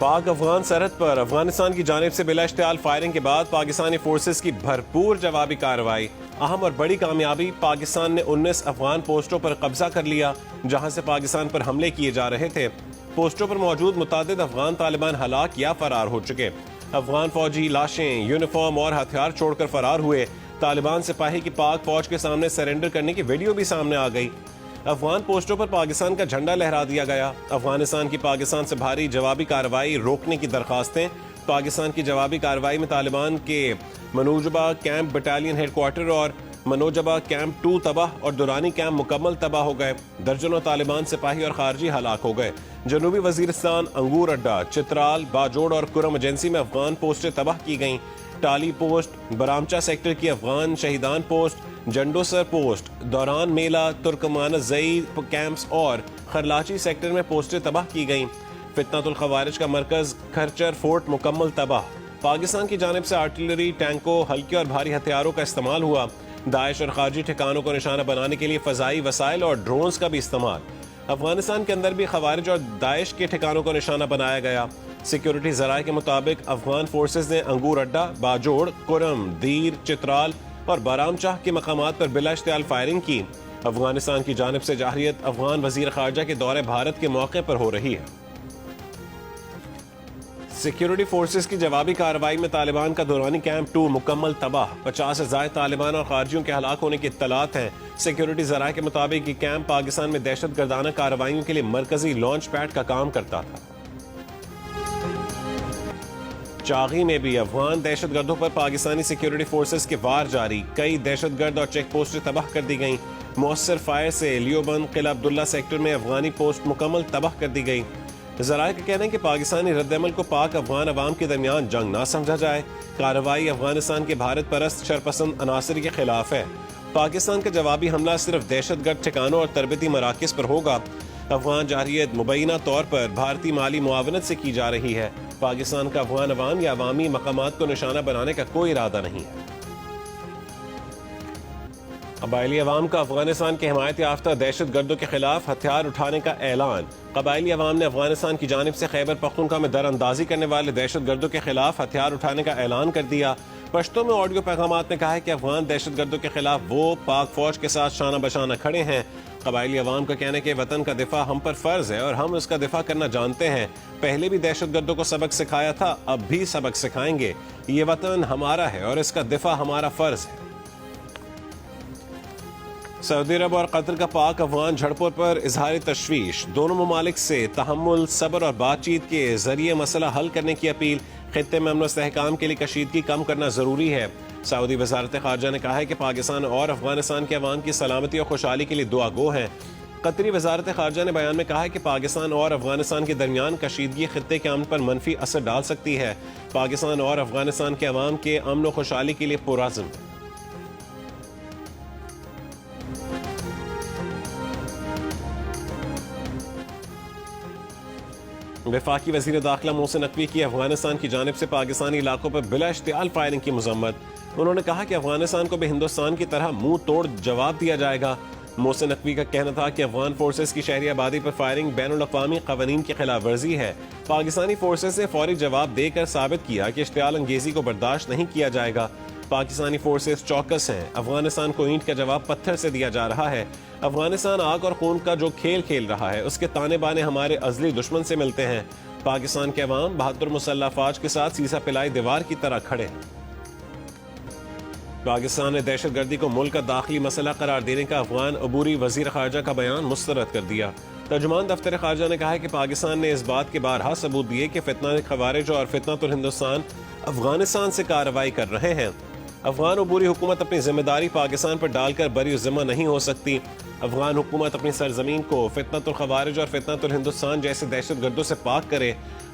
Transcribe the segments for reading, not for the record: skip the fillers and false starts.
पाक अफगान सरहद पर अफगानिस्तान की जानिब से बिला इश्तियाल फायरिंग के बाद पाकिस्तानी फोर्सेस की भरपूर जवाबी कार्रवाई। अहम और बड़ी कामयाबी, पाकिस्तान ने 19 अफगान पोस्टों पर कब्जा कर लिया जहां से पाकिस्तान पर हमले किए जा रहे थे। पोस्टों पर मौजूद मुतादिद अफगान तालिबान हलाक या फरार हो चुके। अफगान फौजी लाशें, यूनिफॉर्म और हथियार छोड़कर फरार हुए। तालिबान सिपाही की पाक फौज के सामने सरेंडर करने की वीडियो भी सामने आ गई। अफगान पोस्टों पर पाकिस्तान का झंडा लहरा दिया गया। अफगानिस्तान की पाकिस्तान से भारी जवाबी कार्रवाई रोकने की दरखास्तें। पाकिस्तान की जवाबी कार्रवाई में तालिबान के मनोजबा कैंप बटालियन हेडक्वार्टर और मनोजबा कैंप 2 तबाह और दुरानी कैंप मुकम्मल तबाह हो गए। दर्जनों तालिबान सिपाही और खारजी हलाक हो गए। जनूबी वजीरिस्तान, अंगूर अड्डा, चित्राल, बाजोड़ और कुरम एजेंसी में अफगान पोस्टें तबाह की गईं। टाली पोस्ट, बरामचा सेक्टर की अफगान शहीदान पोस्ट, जंडोसर पोस्ट, दौरान मेला, तुर्कमान जई कैंप्स और खरलाची सेक्टर में पोस्टें तबाह की गईं। फितनातुल खवारिज का मरकज खरचर फोर्ट मुकम्मल तबाह। पाकिस्तान की जानिब से आर्टिलरी, टैंकों, हल्के और भारी हथियारों का इस्तेमाल हुआ। दाइश और खारजी ठिकानों को निशाना बनाने के लिए फजाई वसाइल और ड्रोन्स का भी इस्तेमाल। अफगानिस्तान के अंदर भी खवारिज और दाइश के ठिकानों को निशाना बनाया गया। सिक्योरिटी जराये के मुताबिक अफगान फोर्सेज ने अंगूर अड्डा, बाजोड़, कुरम, दीर, चित्राल और बारामचाह के मकामात पर बिला इश्तियाल फायरिंग की। अफगानिस्तान की जानिब से जाहिरियत अफगान वजीर खारजा के दौरे भारत के मौके पर हो रही है। सिक्योरिटी फोर्सेस की जवाबी कार्रवाई में तालिबान का दुरानी कैंप 2 मुकम्मल तबाह। 50 से ज्यादा तालिबान और खारजियों के हलाक होने की इत्तलात हैं। सिक्योरिटी जराये के मुताबिक ये कैंप पाकिस्तान में दहशत गर्दाना कार्रवाइयों के लिए मरकजी लॉन्च पैड का काम करता था। चागी में भी अफगान दहशत गर्दों पर पाकिस्तानी सिक्योरिटी फोर्सेस के वार जारी। कई दहशत गर्द और चेक पोस्टें तबाह कर दी गईं। मौसर फायर से लियोबंद, किला अब्दुल्ला सेक्टर में अफगानी पोस्ट मुकम्मल तबाह कर दी गई। जराये का कहना है कि पाकिस्तानी रद्दअमल को पाक अफगान अवाम के दरमियान जंग ना समझा जाए। कार्रवाई अफगानिस्तान के भारत परस्त शरपसंद अनासर के खिलाफ है। पाकिस्तान का जवाबी हमला सिर्फ दहशत गर्द ठिकानों और तरबती मराकज पर होगा। अफगान जारहियत मुबैना तौर पर भारतीय माली मुआवनत से की जा रही है। पाकिस्तान का अफगान अवाम या अवामी मकामात को निशाना बनाने का कोई इरादा नहीं है। कबायली अवाम का अफगानिस्तान के हिमायत याफ्ता दहशत गर्दों के खिलाफ हथियार उठाने का ऐलान। कबायली अवाम ने अफगानिस्तान की जानिब से खैबर पख्तूनख्वा में दर अंदाजी करने वाले दहशत गर्दों के खिलाफ हथियार उठाने का ऐलान कर दिया। पश्तो में ऑडियो पैगामात में कहा है कि अफगान दहशत गर्दों के खिलाफ वो पाक फौज के साथ शाना बशाना खड़े हैं। कबायली अवाम का कहना है कि वतन का दिफा हम पर फर्ज है और हम उसका दिफा करना जानते हैं। पहले भी दहशत गर्दों को सबक सिखाया था, अब भी सबक सिखाएंगे। ये वतन हमारा है और इसका दिफा हमारा फर्ज है। सऊदी अरब और कतर का पाक अफगान झड़पों पर इजहार तशवीश। दोनों ममालिक से तहम्मुल, सब्र और बातचीत के जरिए मसला हल करने की अपील। खित्ते में अमन व इस्तेहकाम के लिए कशीदगी कम करना जरूरी है। सऊदी वजारत खारजा ने कहा है कि पाकिस्तान और अफगानिस्तान के अवाम की सलामती और खुशहाली के लिए दुआ गो है। कतरी वजारत खारजा ने बयान में कहा है कि पाकिस्तान और अफगानिस्तान के दरमियान कशीदगी खित्ते के अमन पर मनफी असर डाल सकती है। पाकिस्तान और अफगानिस्तान के अवाम के अमन व खुशहाली के लिए पुरअज़्म है। वफाकी वज़ीर दाखिला मोहसिन नकवी की अफगानिस्तान की जानिब से पाकिस्तानी इलाकों पर बिला इश्तियाल फायरिंग की मजम्मत। उन्होंने कहा कि अफगानिस्तान को भी हिंदुस्तान की तरह मुंह तोड़ जवाब दिया जाएगा। मोहसिन नकवी का कहना था कि अफगान फोर्सेस की शहरी आबादी पर फायरिंग बैनुल-अक़वामी क़वानीन की खिलाफ वर्जी है। पाकिस्तानी फोर्सेस ने फौरी जवाब देकर साबित किया कि इश्तियाल अंगेजी को बर्दाश्त नहीं किया जाएगा। पाकिस्तानी फोर्सेस चौकस हैं। अफगानिस्तान को ईंट का जवाब पत्थर से दिया जा रहा है। अफगानिस्तान आग और खून का जो खेल खेल रहा है उसके ताने बाने हमारे अजली दुश्मन से मिलते हैं। पाकिस्तान के अवाम बहादुर मुसल्लह फौज के साथ सीसा पिलाई दीवार की तरह खड़े हैं। पाकिस्तान ने दहशत गर्दी को मुल्क का दाखिली मसला करार देने का अफगान अबूरी वजीर खारजा का बयान मुस्तरद कर दिया। तर्जुमान दफ्तर खारजा ने कहा है कि पाकिस्तान ने इस बात के बारहा सबूत दिए कि फितना खवारिज और फितनातुल हिंदुस्तान अफगानिस्तान से कार्रवाई कर रहे हैं। अफगान अबूरी हुकूमत अपनी जिम्मेदारी पाकिस्तान पर डालकर बरी ज़िम्मा नहीं हो सकती। अफगान हुकूमत अपनी सरजमीन को फितनातुल खवारिज और फितनातुल हिंदुस्तान जैसे दहशत गर्दों से पाक करे।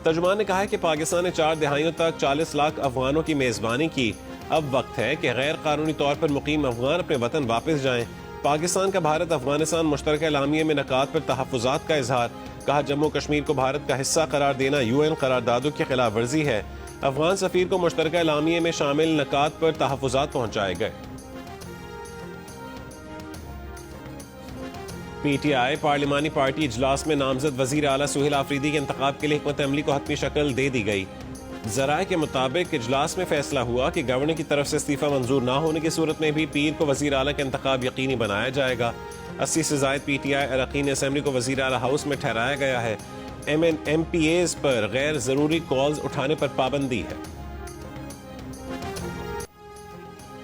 तर्जुमान ने कहा है कि पाकिस्तान ने 4 दहाइयों तक 40 लाख अफगानों की मेज़बानी की। अब वक्त है कि गैर कानूनी तौर पर मुकीम अफगान अपने वतन वापस जाएं। पाकिस्तान का भारत अफगानिस्तान मुश्तरका एलामिया में नकात पर तहफ़्फ़ुज़ात का इजहार। कहा जम्मू कश्मीर को भारत का हिस्सा करार देना UN करारदादों की खिलाफ वर्जी है। अफगान सफीर को मुश्तरका एलामिया में शामिल नकात पर तहफ़्फ़ुज़ात पहुँचाए गए। PTI पार्लिमानी पार्टी इजलास में नामजद वजीर आला सुहेल आफरीदी के इंतखाब के लिए हिकमत अमली को हतमी शक्ल दे दी गई। जराए के मुताबिक इजलास में फैसला हुआ कि गवर्नर की तरफ से इस्तीफा मंजूर ना होने की सूरत में भी पीर को वजीर आला का इंतखाब यकीनी बनाया जाएगा। 80 से जायद PTI अरकान असम्बली को वजीर आला हाउस में ठहराया गया है। MPAs पर गैर जरूरी कॉल्स उठाने पर पाबंदी है।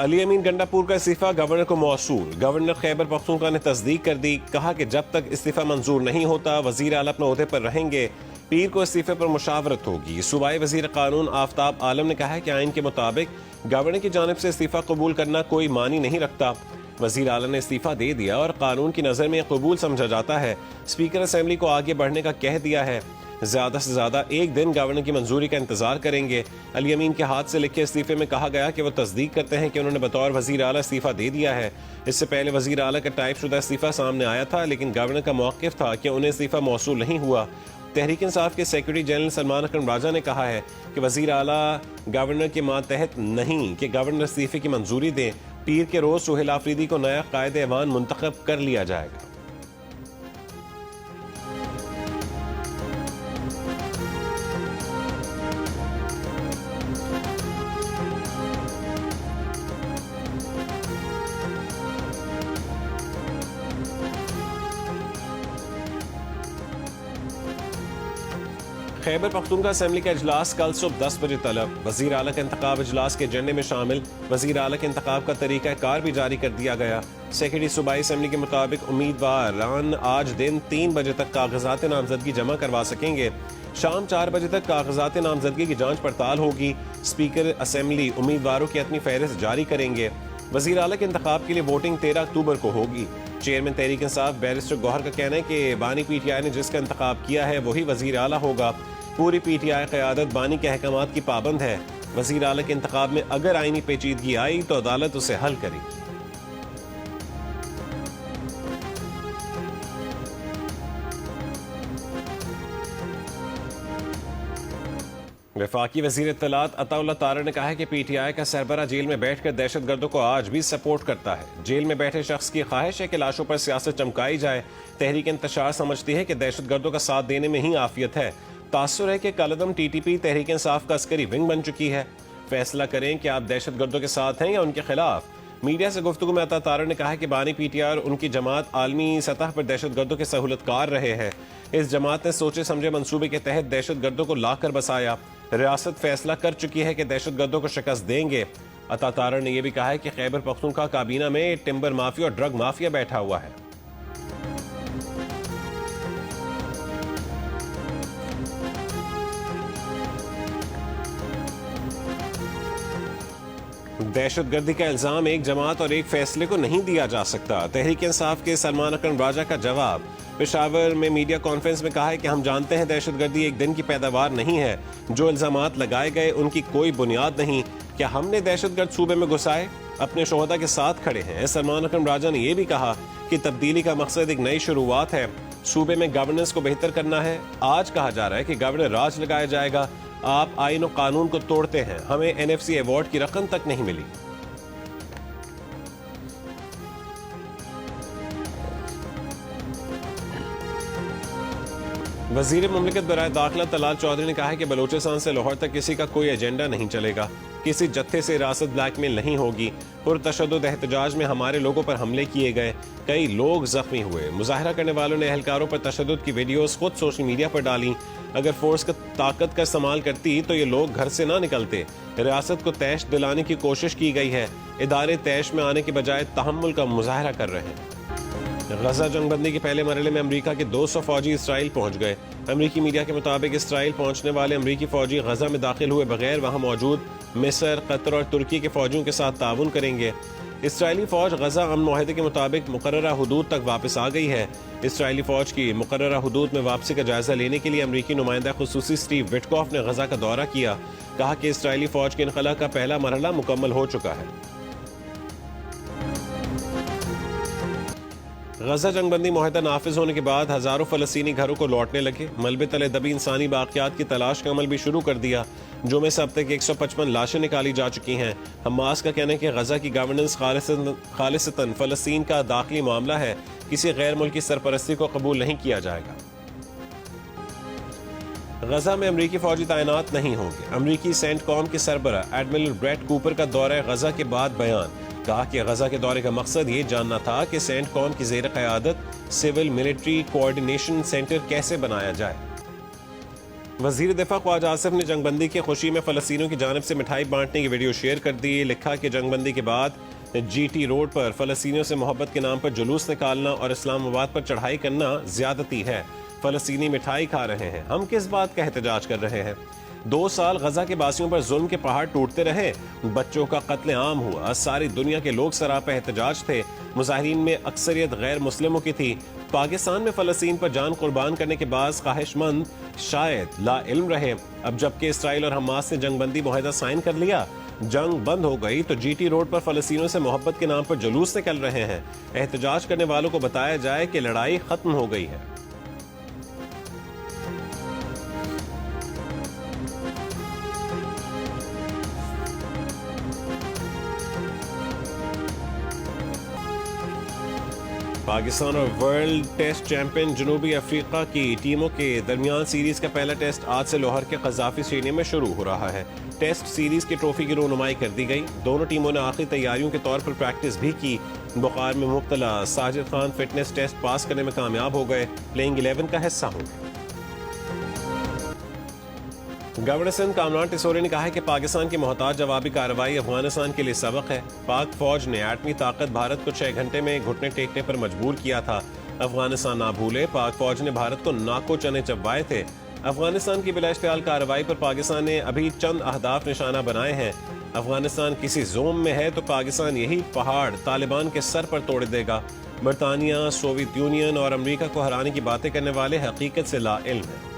अली अमीन गंडापुर का इस्तीफा गवर्नर को मौसूल। गवर्नर खैबर पख्तूनख्वा ने तस्दीक कर दी। कहा कि जब तक इस्तीफा मंजूर नहीं होता वजीर आला अपने ओहदे पर रहेंगे। पीर को इस्तीफे पर मुशावरत होगी। सूबाई वजीर कानून आफ्ताब आलम ने कहा है कि आइन के मुताबिक गवर्नर की जानिब से इस्तीफा कबूल करना कोई मानी नहीं रखता। वजीर आला ने इस्तीफा दे दिया और कानून की नज़र में यह कबूल समझा जाता है। स्पीकर असेंबली को आगे बढ़ने का कह दिया है। ज्यादा से ज्यादा एक दिन गवर्नर की मंजूरी का इंतजार करेंगे। अली अमीन के हाथ से लिखे इस्तीफे में कहा गया कि वो तस्दीक करते हैं कि उन्होंने बतौर वजीर आला इस्तीफा दे दिया है। इससे पहले वजीर आला का टाइप शुदा इस्तीफा सामने आया था, लेकिन गवर्नर का मौक़िफ़ था कि उन्हें इस्तीफा मौसूल नहीं हुआ। तहरीक इंसाफ के सेक्रेटरी जनरल सलमान अकरम राजा ने कहा है कि वजीर आला गवर्नर के मातहत नहीं कि गवर्नर इस्तीफे की मंजूरी दें। पीर के रोज सुहेल आफरीदी को नया कायदे ऐवान मुंतखब कर लिया जाएगा। खैबर पख्तूनख्वा असेंबली का इजलास कल सुबह 10 बजे तलब। वजीर आला का इंतखाब इजलास के एजेंडे में शामिल। वजीर आला के इंतखाब का तरीका कार भी जारी कर दिया गया। सेक्रेटरी सूबाई असेंबली के मुताबिक उम्मीदवार आज दिन 3 बजे तक कागजात नामजदगी जमा करवा सकेंगे। शाम 4 बजे तक कागजात नामजदगी की जांच पड़ताल होगी। स्पीकर असेंबली उम्मीदवारों की अपनी फहरिस्त जारी करेंगे। वजीर आला के इंतखाब के लिए वोटिंग 13 अक्टूबर को होगी। चेयरमैन तहरीक इंसाफ बैरिस्टर गौहर का कहना है कि बानी PTI ने जिसका इंतखाब किया है वही वजीर आला होगा। पूरी PTI क़यादत बानी के अहकामात की पाबंद है। वजीर आला के इंतखाब में अगर आईनी पेचीदगी आई तो अदालत उसे हल करेगी। वफाकी वजीर इत्तलात अताउल्लाह तारा ने कहा है कि PTI का सरबरा जेल में बैठकर दहशत गर्दों को आज भी सपोर्ट करता है। जेल में बैठे शख्स की ख्वाहिश है कि लाशों पर सियासत चमकाई जाए। तहरीक इंतशार समझती है कि दहशत गर्दों का साथ देने में ही आफियत है। तासुर है कि कलदम TTP तहरीक इंसाफ का अस्करी विंग बन चुकी है। फैसला करें कि आप दहशत गर्दों के साथ हैं या उनके खिलाफ। मीडिया से गुफ्तगू में अता तारा ने कहा है कि बानी PTI और उनकी जमात आलमी सतह पर दहशत गर्दों के सहूलतकार रहे हैं। इस जमात ने सोचे समझे मंसूबे के तहत दहशत गर्दों को लाकर बसाया। रियासत फैसला कर चुकी है कि दहशत गर्दों को शिकस्त देंगे। अता तारा ने यह भी कहा है कि खैबर पख्तूनख्वा काबीना में टिम्बर माफिया और ड्रग माफिया बैठा हुआ है। दहशत गर्दी का इल्जाम एक जमात और एक फैसले को नहीं दिया जा सकता। तहरीक इंसाफ के सलमान अकरम राजा का जवाब। पेशावर में मीडिया कॉन्फ्रेंस में कहा है कि हम जानते हैं दहशत गर्दी एक दिन की पैदावार नहीं है। जो इल्जामात लगाए गए उनकी कोई बुनियाद नहीं। क्या हमने दहशत गर्द सूबे में घुसाए? अपने शोहदा के साथ खड़े हैं। सलमान अकरम राजा ने यह भी कहा कि तब्दीली का मकसद एक नई शुरुआत है। सूबे में गवर्नेंस को बेहतर करना है। आज कहा जा रहा है कि गवर्नर राज लगाया जाएगा। आप आईन और कानून को तोड़ते हैं। हमें NFC अवार्ड की रकम तक नहीं मिली। वजीर मुमलिकत बराए दाखिला तलाल चौधरी ने कहा है कि बलूचिस्तान से लाहौर तक किसी का कोई एजेंडा नहीं चलेगा। किसी जत्थे से रियासत ब्लैकमेल नहीं होगी। पुरतशद्दुद एहतजाज में हमारे लोगों पर हमले किए गए। कई लोग जख्मी हुए। मुजाहरा करने वालों ने एहलकारों पर तशद्दुद की वीडियोस खुद सोशल मीडिया पर डाली। अगर फोर्स का ताकत का इस्तेमाल करती तो ये लोग घर से ना निकलते। रियासत को तैश दिलाने की कोशिश की गई है। इदारे तैश में आने के बजाय तहम्मुल का मुजाहरा कर रहे हैं। गजा जंगबंदी के पहले मरहले में अमरीका के 200 फौजी इसराइल पहुंच गए। अमरीकी मीडिया के मुताबिक इसराइल पहुंचने वाले अमरीकी फौजी गजा में दाखिल हुए बगैर वहां मौजूद मिस्र, कतर और तुर्की के फौजियों के साथ ताउन करेंगे। इसराइली फौज गजा अमन मुआहदे के मुताबिक मुकर्ररा हुदूद तक वापस आ गई है। इसराइली फौज की मुकर्ररा हुदूद में वापसी का जायजा लेने के लिए अमरीकी नुमाइंदा खुसूसी स्टीव विटकॉफ ने गजा का दौरा किया। कहा कि इसराइली फौज के इनखला का पहला मरहला मुकम्मल हो चुका है। गजा जंगबंदी मुआहदा नाफिज होने के बाद हजारों फलस्तीनी घरों को लौटने लगे। मलबे तले दबी इंसानी बाकियात की तलाश का अमल भी शुरू कर दिया, जो में से अब तक 155 लाशें निकाली जा चुकी हैं। हमास का कहना है कि गजा की गवर्नेंस खालिसतन फलस्तीन का दाखिली मामला है, किसी गैर मुल्की सरपरस्ती को कबूल नहीं किया जाएगा। गजा में अमरीकी फौजी तैनात नहीं होंगे। अमरीकी सेंट कॉम के सरबरा एडमिरल ब्रेट कूपर का दौरा गजा के बाद बयान, कहा कि गजा के दौरे का मकसद ये जानना था कि सेंट कॉम की ज़ेर क़यादत सिविल मिलिट्री कोऑर्डिनेशन सेंटर कैसे बनाया जाए। वज़ीर दिफा ख्वाजा आसिफ ने जंगबंदी की खुशी में फ़लस्तीनियों की जानिब से मिठाई बांटने की वीडियो शेयर कर दी। लिखा कि जंगबंदी के बाद GT रोड पर फ़लस्तीनियों से मोहब्बत के नाम पर जुलूस निकालना और इस्लामाबाद पर चढ़ाई करना ज़्यादती है। फ़लस्तीनी मिठाई खा रहे हैं, हम किस बात का एहतजाज कर रहे हैं? 2 साल गजा के बासियों पर जुल्म के पहाड़ टूटते रहे, बच्चों का कत्ले आम हुआ, सारी दुनिया के लोग सरापा एहतजाज थे। मुजाहिरीन में अक्सरियत गैर मुस्लिमों की थी। पाकिस्तान में फ़लस्तीन पर जान कुर्बान करने के बाद ख्वाहिशमंद शायद ला इल्म रहे। अब जबकि इसराइल और हमास ने जंगबंदी मुआहदा साइन कर लिया, जंग बंद हो गई, तो GT रोड पर फ़लस्तीनियों से मोहब्बत के नाम पर जुलूस निकल रहे हैं। एहतजाज करने वालों को बताया जाए कि लड़ाई खत्म हो गई है। पाकिस्तान और वर्ल्ड टेस्ट चैंपियन जनूबी अफ्रीका की टीमों के दरमियान सीरीज का पहला टेस्ट आज से लाहौर के कज़ाफी स्टेडियम में शुरू हो रहा है। टेस्ट सीरीज की ट्रॉफी की रोनुमाई कर दी गई। दोनों टीमों ने आखिरी तैयारियों के तौर पर प्रैक्टिस भी की। बुखार में मुब्तला Sajid Khan fitness test pass करने में कामयाब हो गए, प्लेइंग 11 का हिस्सा होंगे। गवर्नर सिंध कामरान टिसोरी ने कहा है कि पाकिस्तान की मोहताज जवाबी कार्रवाई अफगानिस्तान के लिए सबक है। पाक फौज ने एटमी ताकत भारत को 6 घंटे में घुटने टेकने पर मजबूर किया था। अफगानिस्तान ना भूले, पाक फौज ने भारत को नाको चने चबवाए थे। अफगानिस्तान की बिलाइश्तियाल कार्रवाई पर पाकिस्तान ने अभी चंद अहदाफ निशाना बनाए हैं। अफगानिस्तान किसी जोम में है तो पाकिस्तान यही पहाड़ तालिबान के सर पर तोड़ देगा। बरतानिया, सोवियत यूनियन और अमरीका को हराने की बातें करने वाले हकीकत से लाइल्म हैं।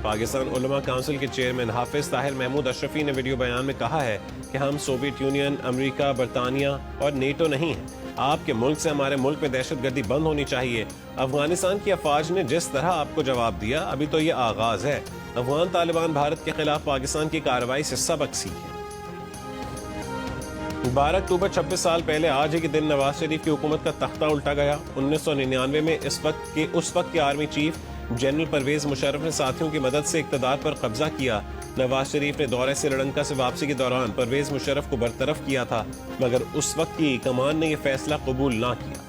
पाकिस्तान उलमा काउंसिल के चेयरमैन हाफिज ताहिर महमूद अशरफी ने वीडियो बयान में कहा है कि हम सोवियत यूनियन, अमेरिका, बरतानिया और नेटो नहीं हैं। आपके मुल्क से हमारे मुल्क में दहशतगर्दी बंद होनी चाहिए। अफगानिस्तान की अफवाज ने जिस तरह आपको जवाब दिया, अभी तो ये आगाज है। अफगान तालिबान भारत के खिलाफ पाकिस्तान की कार्रवाई से सबक सीखें। 12 अक्टूबर 26 साल पहले आज ही के दिन नवाज शरीफ की हुकूमत का तख्ता उल्टा गया। 1999 में उस वक्त के army chief general Parvez Musharraf ने साथियों की मदद से इक़्तिदार पर कब्जा किया। नवाज शरीफ ने दौरे श्रीलंका से वापसी के दौरान परवेज मुशर्रफ को बरतरफ किया था, मगर उस वक्त की कमान ने यह फैसला कबूल ना किया।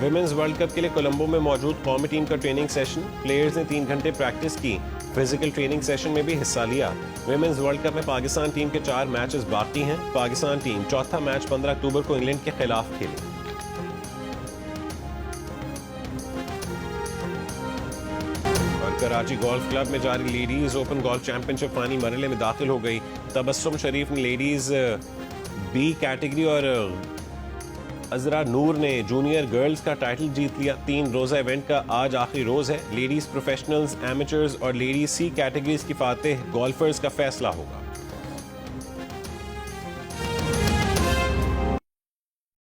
विमेंस वर्ल्ड कप के लिए कोलंबो में मौजूद कौमी टीम का ट्रेनिंग सेशन, प्लेयर्स ने 3 घंटे प्रैक्टिस की। फिजिकल ट्रेनिंग सेशन में भी हिस्सा लिया। विमेंस वर्ल्ड कप में पाकिस्तान टीम के 4 मैचेस बाकी हैं। पाकिस्तान टीम चौथा मैच 15 अक्टूबर को इंग्लैंड के खिलाफ खेलेगी। कराची गोल्फ क्लब में जारी ladies open golf championship final मरहले में दाखिल हो गई। तबस्सुम शरीफ ने लेडीज B कैटेगरी और अजरा नूर ने जूनियर गर्ल्स का टाइटल जीत लिया। 3 रोजा इवेंट का आज आखिरी रोज है। लेडीज प्रोफेशनल्स, एमेचर्स और लेडीज C कैटेगरीज की फातेह गोल्फर्स का फैसला होगा।